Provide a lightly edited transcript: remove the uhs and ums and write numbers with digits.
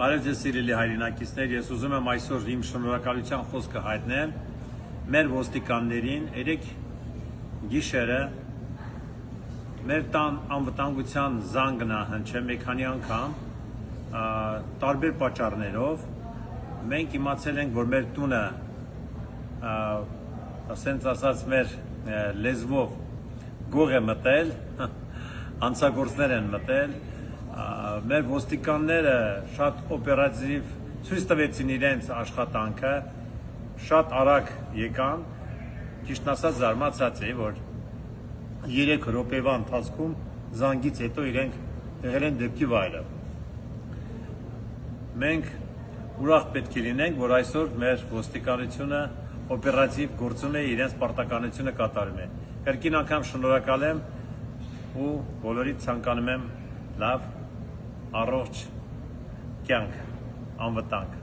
Բարև ձեզ սիրելի հայրենակիցներ, ես ուզում եմ այսօր իմ շնորհակալության խոսքը հայտնել մեր ոստիկաններին, երեկ գիշերը մեր տան անվտանգության զանգն հնչել մի քանի անգամ տարբեր պատճառներով մենք իմացել ենք, որ մեր տունը ասենց ասած մեր լեզվով գող է մտել, հանցագործներ են մտել, մեր ոստիկանները շատ օպերատիվ ցույց տվեցին իրենց աշխատանքը, շատ արագ եկան, ճիշտ ասած զարմացած էի, որ 3 րոպեվա ընթացքում զանգից հետո իրենք եղել են դեպքի վայրը։ Մենք ուրախ պետք է լինենք, որ այսօր մեր ոստիկանությունը օպերատիվ գործում է, իրենց պարտականությունը կատարում է։ Կրկին անգամ շնորհակալ եմ ու բոլորիդ ցանկանում եմ լավ, առողջ կյանք, անվտանգ։